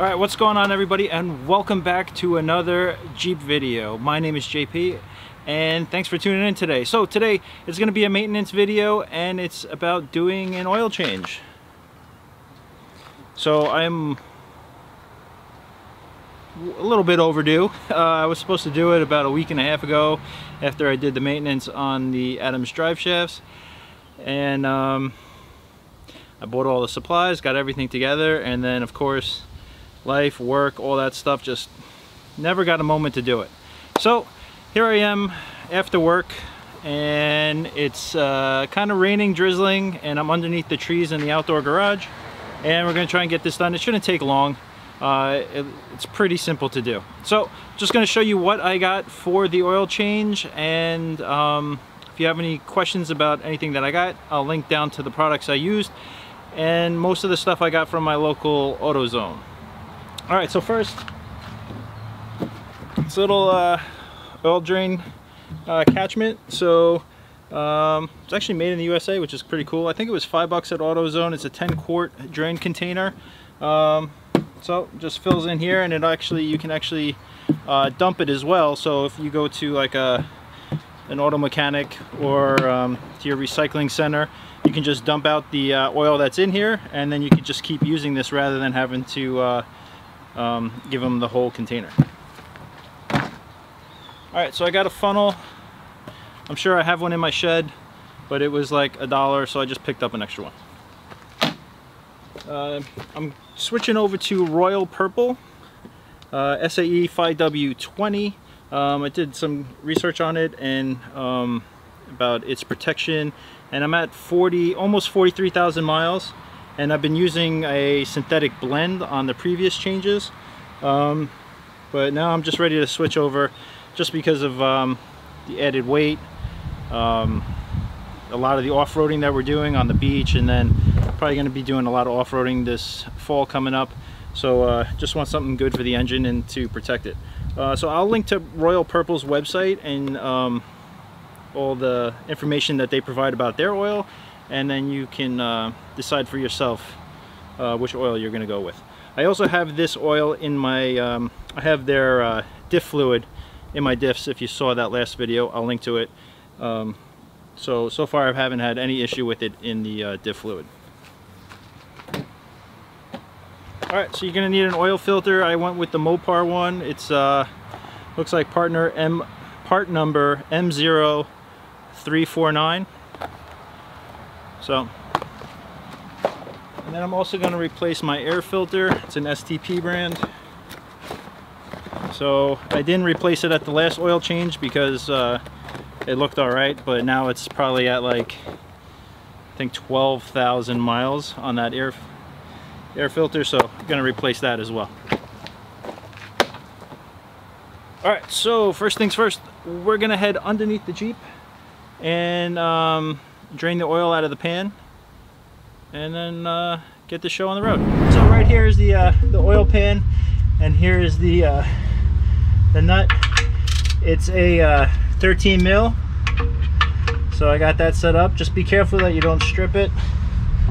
Alright, what's going on everybody, and welcome back to another Jeep video. My name is JP and thanks for tuning in today. So today it's going to be a maintenance video and it's about doing an oil change. So I'm a little bit overdue. I was supposed to do it about a week and a half ago after I did the maintenance on the Adams drive shafts, and I bought all the supplies, got everything together, and then of course life, work, all that stuff, just never got a moment to do it. So here I am after work, and it's kind of raining, drizzling, and I'm underneath the trees in the outdoor garage, and we're going to try and get this done. It shouldn't take long. It's pretty simple to do. So just going to show you what I got for the oil change, and if you have any questions about anything that I got, I'll link down to the products I used, and most of the stuff I got from my local AutoZone. Alright, so first, this little oil drain catchment. So it's actually made in the USA, which is pretty cool. I think it was $5 at AutoZone. It's a 10-quart drain container. So it just fills in here, and you can actually dump it as well. So if you go to like an auto mechanic or to your recycling center, you can just dump out the oil that's in here, and then you can just keep using this rather than having to give them the whole container. Alright, so I got a funnel. I'm sure I have one in my shed, but it was like $1, so I just picked up an extra one. I'm switching over to Royal Purple SAE 5W20. I did some research on it and about its protection, and I'm at almost 43,000 miles. And I've been using a synthetic blend on the previous changes, but now I'm just ready to switch over, just because of the added weight, a lot of the off-roading that we're doing on the beach, and then probably going to be doing a lot of off-roading this fall coming up. So just want something good for the engine and to protect it. So I'll link to Royal Purple's website and all the information that they provide about their oil, and then you can decide for yourself which oil you're going to go with. I also have this oil in my, I have their diff fluid in my diffs. If you saw that last video, I'll link to it. So far I haven't had any issue with it in the diff fluid. Alright, so you're going to need an oil filter. I went with the Mopar one. It's looks like part number M0349. So, and then I'm also going to replace my air filter. It's an STP brand. So I didn't replace it at the last oil change because it looked alright, but now it's probably at like, I think 12,000 miles on that air filter, so I'm going to replace that as well. Alright, so first things first, we're going to head underneath the Jeep and drain the oil out of the pan, and then get the show on the road. So right here is the oil pan, and here is the nut. It's a 13 mil, so I got that set up. Just be careful that you don't strip it.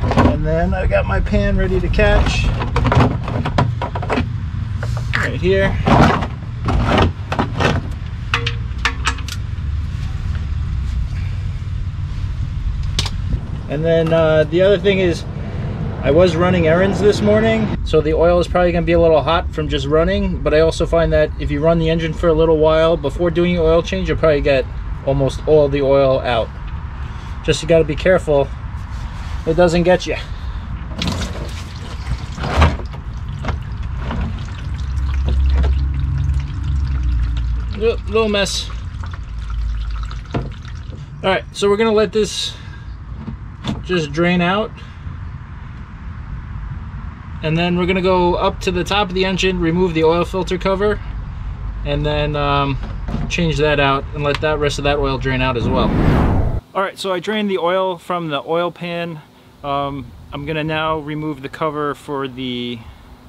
And then I got my pan ready to catch right here. And then the other thing is, I was running errands this morning, so the oil is probably going to be a little hot from just running, but I also find that if you run the engine for a little while before doing your oil change, you'll probably get almost all the oil out. Just you got to be careful it doesn't get you. Little mess. Alright, so we're going to let this just drain out, and then we're going to go up to the top of the engine, remove the oil filter cover, and then change that out and let that rest of that oil drain out as well. Alright, so I drained the oil from the oil pan. I'm going to now remove the cover for the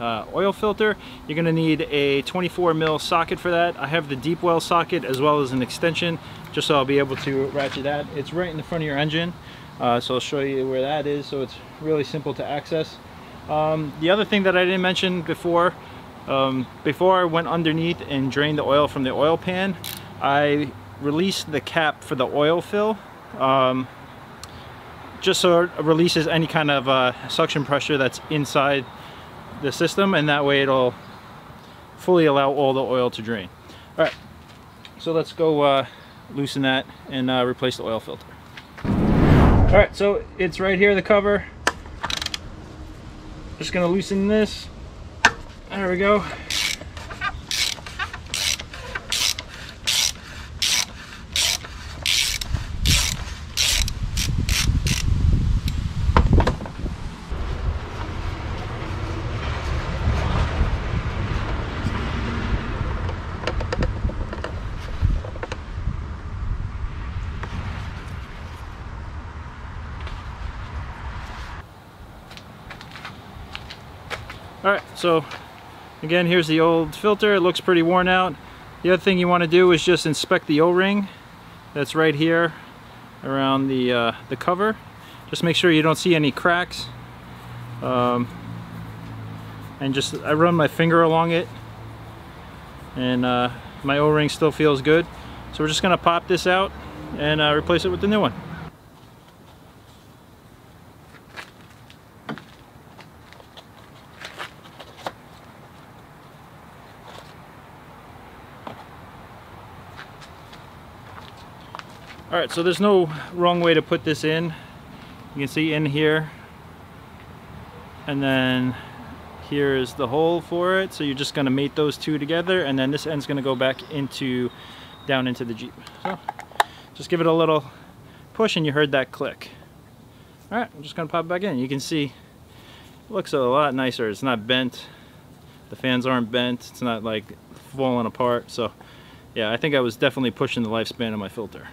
oil filter. You're going to need a 24 mil socket for that. I have the deep well socket as well as an extension, just so I'll be able to ratchet that. It's right in the front of your engine, so I'll show you where that is, so it's really simple to access. The other thing that I didn't mention before, before I went underneath and drained the oil from the oil pan, I released the cap for the oil fill, just so it releases any kind of suction pressure that's inside the system, and that way it'll fully allow all the oil to drain. All right, so let's go loosen that and replace the oil filter. All right, so it's right here, the cover. Just gonna loosen this. There we go. Alright, so again, here's the old filter. It looks pretty worn out. The other thing you want to do is just inspect the O-ring that's right here around the cover. Just make sure you don't see any cracks. And just, I run my finger along it, and my O-ring still feels good. So we're just going to pop this out and replace it with the new one. Alright, so there's no wrong way to put this in. You can see in here, and then here is the hole for it. So you're just going to mate those two together, and then this end's going to go back down into the Jeep. So just give it a little push, and you heard that click. Alright, I'm just going to pop it back in. You can see it looks a lot nicer. It's not bent. The fans aren't bent. It's not like falling apart. So yeah, I think I was definitely pushing the lifespan of my filter.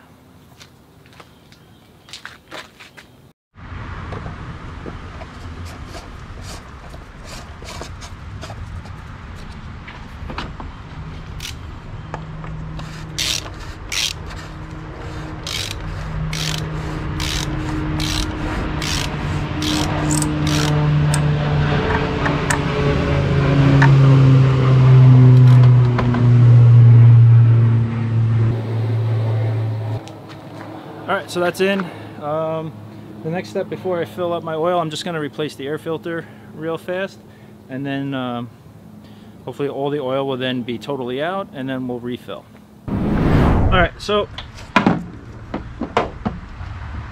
Alright, so that's in. The next step before I fill up my oil, I'm just going to replace the air filter real fast, and then hopefully all the oil will then be totally out, and then we'll refill. Alright, so to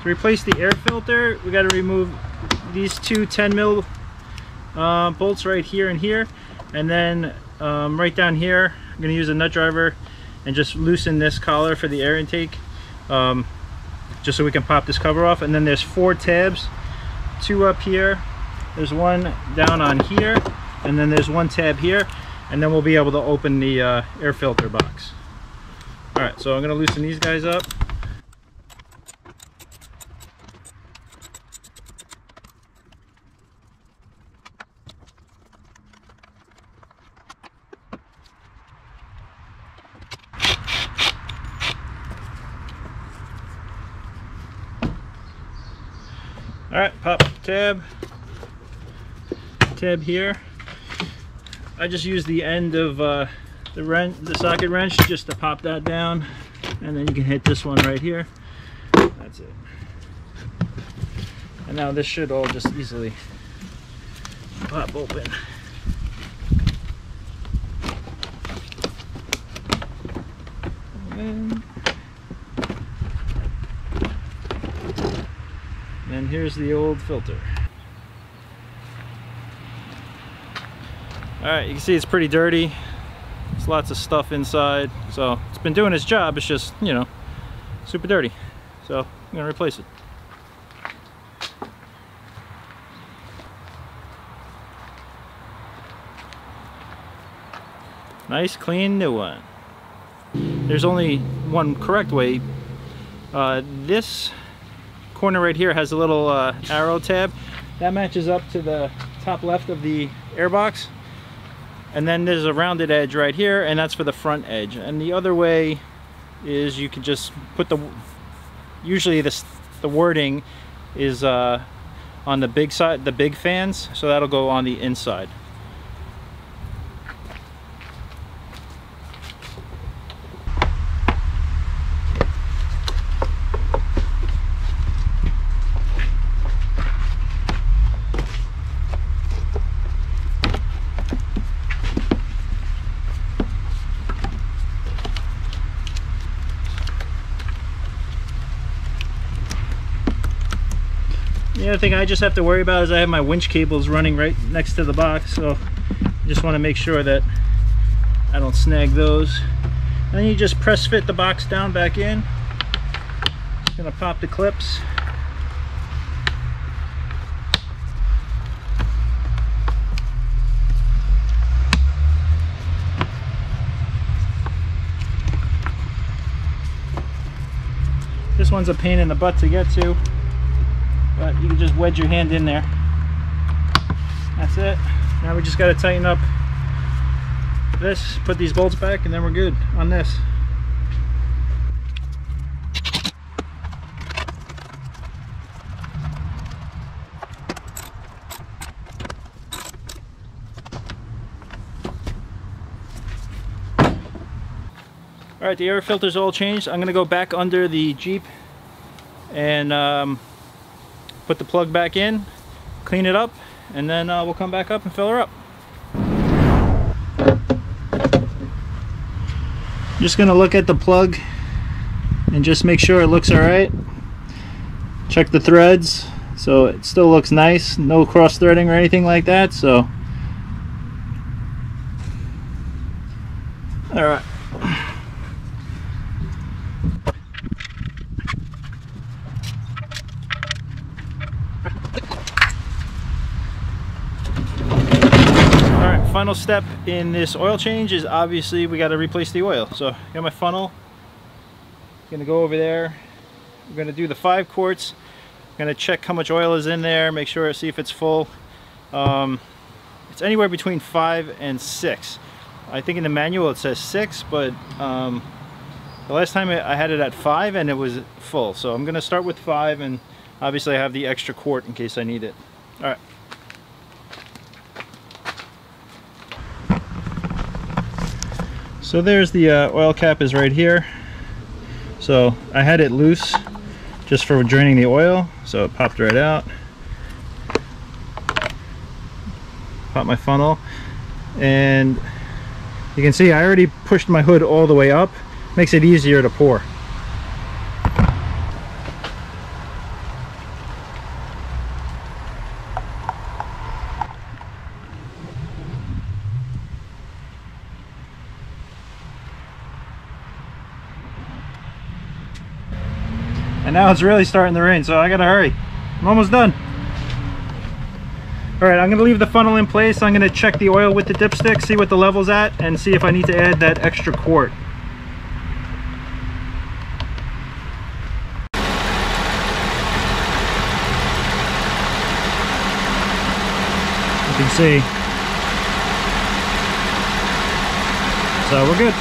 replace the air filter, we got to remove these two 10mm bolts right here and here, and then right down here I'm going to use a nut driver and just loosen this collar for the air intake, just so we can pop this cover off. And then there's 4 tabs, 2 up here, there's one down on here, and then there's 1 tab here, and then we'll be able to open the air filter box. Alright, so I'm going to loosen these guys up. Alright, pop tab here. I just use the end of the socket wrench just to pop that down, and then you can hit this one right here. That's it. And now this should all just easily pop open. And here's the old filter. Alright, you can see it's pretty dirty. There's lots of stuff inside. So it's been doing its job, it's just, you know, super dirty. So I'm gonna replace it. Nice clean new one. There's only one correct way. This corner right here has a little arrow tab that matches up to the top left of the airbox, and then there's a rounded edge right here, and that's for the front edge. And the other way is you can just put the, usually the wording is on the big side, the big fans, so that'll go on the inside. The other thing I just have to worry about is I have my winch cables running right next to the box, so I just want to make sure that I don't snag those. And then you just press fit the box down back in. Just gonna pop the clips. This one's a pain in the butt to get to, but you can just wedge your hand in there. That's it. Now we just got to tighten up this, put these bolts back, and then we're good on this. Alright, the air filter's all changed. I'm going to go back under the Jeep and put the plug back in, clean it up, and then we'll come back up and fill her up. Just gonna look at the plug and just make sure it looks alright. Check the threads, so it still looks nice, no cross threading or anything like that, so alright. Final step in this oil change is obviously we got to replace the oil. So I got my funnel, gonna go over there, we're gonna do the 5 quarts, gonna check how much oil is in there, make sure, see if it's full. It's anywhere between 5 and 6. I think in the manual it says 6, but the last time I had it at 5 and it was full, so I'm gonna start with 5, and obviously I have the extra quart in case I need it. All right. So there's the oil cap is right here. So I had it loose just for draining the oil, so it popped right out. Pop my funnel, and you can see I already pushed my hood all the way up. Makes it easier to pour. And now it's really starting to rain, so I gotta hurry. I'm almost done. Alright, I'm gonna leave the funnel in place. I'm gonna check the oil with the dipstick, see what the level's at, and see if I need to add that extra quart. You can see. So we're good.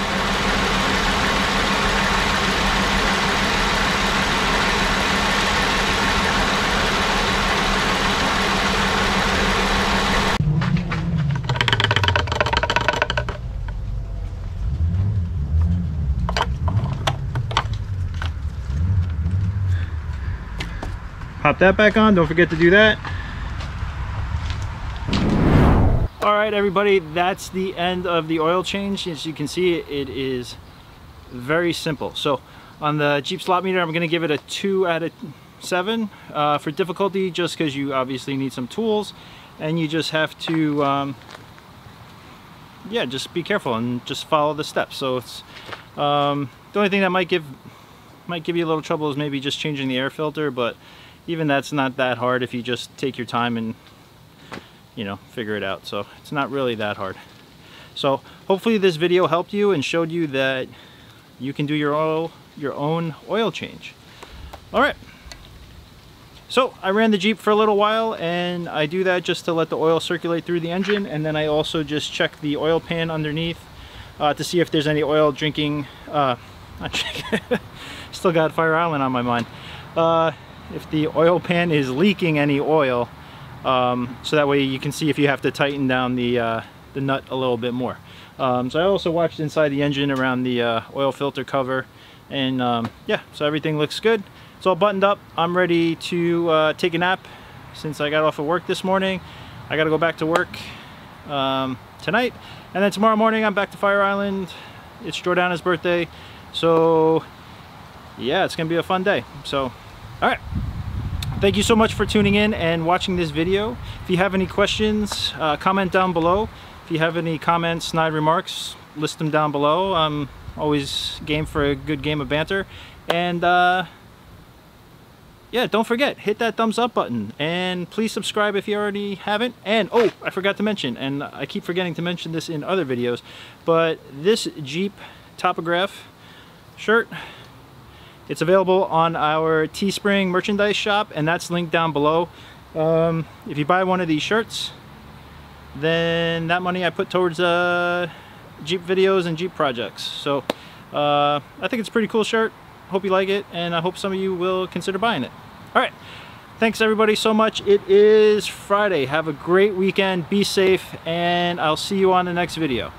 Pop that back on, don't forget to do that. Alright everybody, that's the end of the oil change. As you can see, it is very simple. So on the Jeep slot meter, I'm going to give it a 2 out of 7 for difficulty, just because you obviously need some tools and you just have to yeah, just be careful and just follow the steps. So it's the only thing that might give you a little trouble is maybe just changing the air filter, but even that's not that hard if you just take your time and, you know, figure it out. So it's not really that hard. So hopefully this video helped you and showed you that you can do your own oil change. All right. So I ran the Jeep for a little while, and I do that just to let the oil circulate through the engine, and then I also just check the oil pan underneath to see if there's any oil drinking. Still got Fire Island on my mind. if the oil pan is leaking any oil, so that way you can see if you have to tighten down the nut a little bit more. So I also watched inside the engine around the oil filter cover, and yeah, so everything looks good. It's all buttoned up. I'm ready to take a nap since I got off of work this morning. I got to go back to work tonight, and then tomorrow morning I'm back to Fire Island. It's Jordana's birthday, so yeah, it's gonna be a fun day. So all right, thank you so much for tuning in and watching this video. If you have any questions, comment down below. If you have any comments, snide remarks, list them down below. I'm always game for a good game of banter. And yeah, don't forget, hit that thumbs up button, and please subscribe if you already haven't. And oh, I forgot to mention, and I keep forgetting to mention this in other videos, but this Jeep Topograph shirt, it's available on our Teespring merchandise shop, and that's linked down below. If you buy one of these shirts, then that money I put towards Jeep videos and Jeep projects. So I think it's a pretty cool shirt. Hope you like it, and I hope some of you will consider buying it. All right, thanks everybody so much. It is Friday. Have a great weekend, be safe, and I'll see you on the next video.